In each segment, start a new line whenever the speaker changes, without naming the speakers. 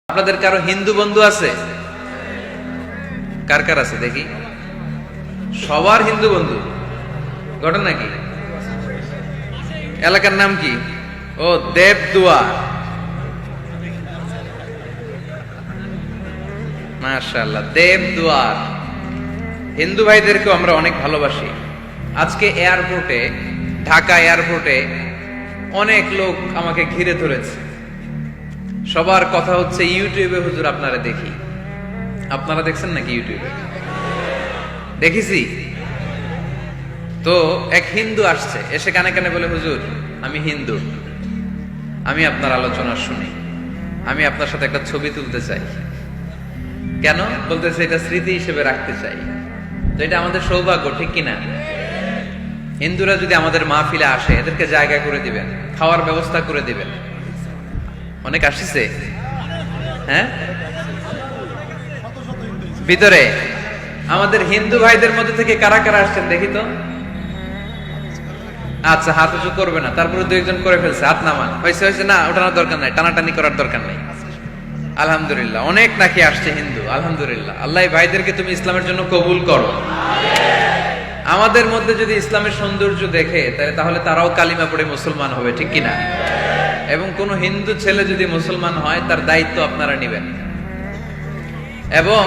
আপনাদের কারো হিন্দু বন্ধু আছে? কার কার আছে দেখি? সবার হিন্দু বন্ধু। ঘটনা কি? এলাকার নাম কি? ও দেবদুয়ার। মাশাআল্লাহ, দেবদুয়ার। হিন্দু ভাইদেরকেও আমরা অনেক ভালোবাসি। আজকে এয়ারপোর্টে, ঢাকা এয়ারপোর্টে অনেক লোক আমাকে ঘিরে ধরেছে। সবার কথা হচ্ছে ইউটিউবে হুজুর আপনারা দেখি। আপনারা দেখছেন নাকি ইউটিউবে? দেখেছি তো। এক হিন্দু আসছে, এসে কানে কানে বলে, হুজুর আমি হিন্দু, আমি আপনার আলোচনা শুনি, আমি আপনার সাথে একটা ছবি তুলতে চাই। কেন বলতেছে? এটা স্মৃতি হিসেবে রাখতে চাই। তো এটা আমাদের সৌভাগ্য, ঠিক কিনা? হিন্দুরা যদি আমাদের মাহফিলে আসে, এদেরকে জায়গা করে দিবেন, খাওয়ার ব্যবস্থা করে দিবেন। অনেক আসছে, হ্যাঁ, ভিতরে। আমাদের হিন্দু ভাইদের মধ্যে থেকে কারা কারা আসছেন দেখি তো। আচ্ছা, হাত উঁচু করবে না, তারপরে দুই একজন করে ফেলছে, হাত নামান। হয়েছে হয়েছে, না ওঠানোর দরকার নাই, টানাটানি করার দরকার নাই। আলহামদুলিল্লাহ, অনেক নাকি আসছে হিন্দু। আলহামদুলিল্লাহ, আল্লাহ ভাইদেরকে তুমি ইসলামের জন্য কবুল করো। আমাদের মধ্যে যদি ইসলামের সৌন্দর্য দেখে, তাহলে তারাও কালিমা পড়ে মুসলমান হবে, ঠিক কিনা? এবং কোন হিন্দু ছেলে যদি মুসলমান হয়, তার দায়িত্ব আপনারা নেবেন, এবং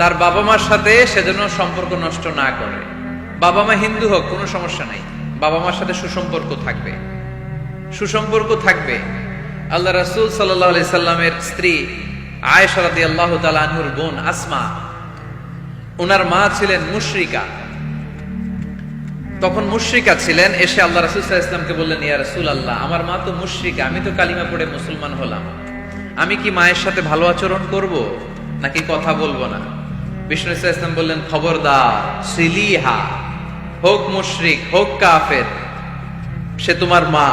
তার বাবা মার সাথে সেজন্য সম্পর্ক নষ্ট না করে। বাবা মা হিন্দু হোক, কোনো সমস্যা নাই, বাবা মার সাথে সুসম্পর্ক থাকবে, সুসম্পর্ক থাকবে। আল্লাহ রাসূল সাল্লাল্লাহু আলাইহি সাল্লামের স্ত্রী আয়েশা রাদিয়াল্লাহু তাআলা আনহুর বোন আসমা, ওনার মা ছিলেন মুশরিকা। তখন মুশরিকা ছিলেন, এসে আল্লাহ রাসূল সাল্লাল্লাহু আলাইহি ওয়াসাল্লামকে বললেন, ইয়া রাসূলুল্লাহ, আমার মা তো মুশরিকা, আমি তো কালিমা পড়ে মুসলমান হলাম, আমি কি মায়ের সাথে ভালো আচরণ করব নাকি কথা বলবো না? বিষ্ণু সাল্লাল্লাহু আলাইহি ওয়াসাল্লাম বললেন, খবরদার, সিলিহা, হোক মুশরিক হোক কাফের, সে তোমার মা।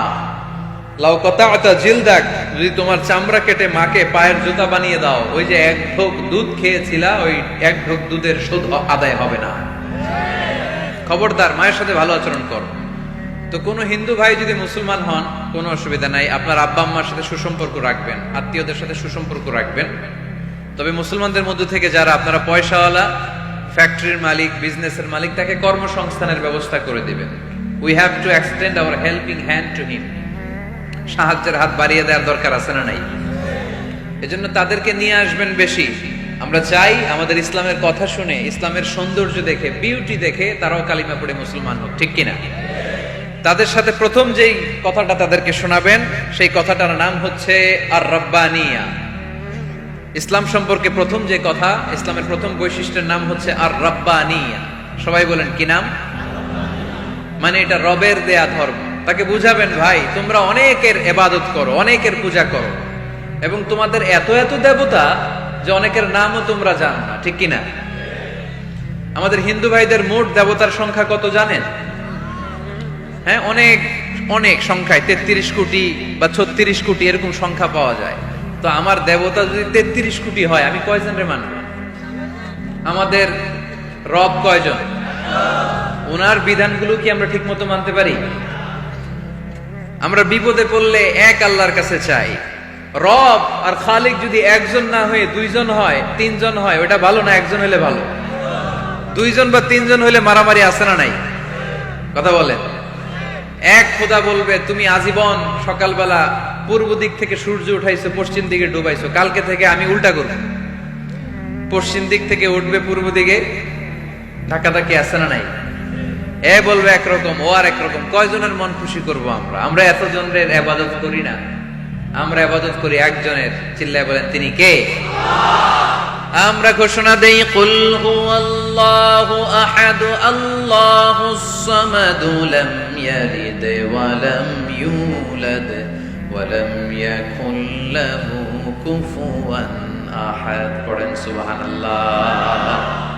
লাউ কাতা'তা জিলদাক, যদি তোমার চামড়া কেটে মাকে পায়ের জুতা বানিয়ে দাও, ওই যে এক ঢোক দুধ খেয়েছিলা, ওই এক ঢোক দুধের সুদ আদায় হবে না। খবরদার, মায়ের সাথে ভালো আচরণ করো। তো কোনো হিন্দু ভাই যদি মুসলমান হন, কোনো অসুবিধা নাই, আপনার আব্বা আম্মার সাথে সুসম্পর্ক রাখবেন, আত্মীয়দের সাথে সুসম্পর্ক রাখবেন। তবে মুসলমানদের মধ্যে থেকে যারা আপনারা পয়সাওয়ালা, ফ্যাক্টরির মালিক, বিজনেসের মালিক, তাকে কর্মসংস্থানের ব্যবস্থা করে দিবেন। We have to extend hour helping hand to him. সাহায্যের হাত বাড়িয়ে দেওয়ার দরকার আছে না নাই? এজন্য তাদেরকে নিয়ে আসবেন বেশি। আমরা চাই আমাদের ইসলামের কথা শুনে, ইসলামের সৌন্দর্য দেখে, বিউটি দেখে তারাও কালিমা পড়ে মুসলমান হোক, ঠিক কিনা? তাদের সাথে প্রথম যেই কথাটা তাদেরকে শোনাবেন, সেই কথাটার নাম হচ্ছে আর রাব্বানিয়া। ইসলাম সম্পর্কে প্রথম যে কথা, ইসলামের প্রথম বৈশিষ্ট্যের নাম হচ্ছে আর রাব্বানিয়া। সবাই বলেন, কি নাম? মানে এটা রবের দেয়া ধর্ম। তাকে বুঝাবেন, ভাই তোমরা অনেকের ইবাদত করো, অনেকের পূজা করো, এবং তোমাদের এত এত দেবতা যে অনেকের নামও তোমরা জানো না, ঠিক কিনা? আমাদের হিন্দু ভাইদের মোট দেবতার সংখ্যা কত জানেন? হ্যাঁ, অনেক অনেক সংখ্যায়, 33 কোটি বা 36 কোটি এরকম সংখ্যা পাওয়া যায়। তো আমার দেবতা যদি 33 কোটি হয়, আমি কয়জনের মানব? আমাদের রব কয়জন? ওনার বিধানগুলো কি আমরা ঠিক মতো মানতে পারি? আমরা বিপদে পড়লে এক আল্লাহর কাছে চাই। রব আর খালিক যদি একজন না হয়ে দুইজন হয়, তিনজন হয়, ওটা ভালো না একজন হলে ভালো? দুইজন বা তিনজন হলে মারামারি আছে না নাই? কথা বলেন। এক খোদা বলবে, তুমি আজীবন সকালবেলা পূর্ব দিক থেকে সূর্য উঠাইছো, পশ্চিম দিকে ডুবাইছো, কালকে থেকে আমি উল্টা করব, পশ্চিম দিক থেকে উঠবে পূর্ব দিকে। ধাক্কাধাক্কি আছে না নাই? এ বলবে একরকম, ও আর একরকম। কয়জনের মন খুশি করব আমরা? আমরা এতজনের ইবাদত করি না, আমরা ইবাদত করি একজনের। চিল্লায় বলেন, তিনি কে? আমরা ঘোষণা দেই, কুল হুয়াল্লাহু আহাদ আল্লাহুস সামাদ লাম ইয়ালিদ ওয়া লাম ইউলাদ ওয়া লাম ইয়াকুল লাহু কুফুয়ান আহাদ। পড়েন সুবহানাল্লাহ।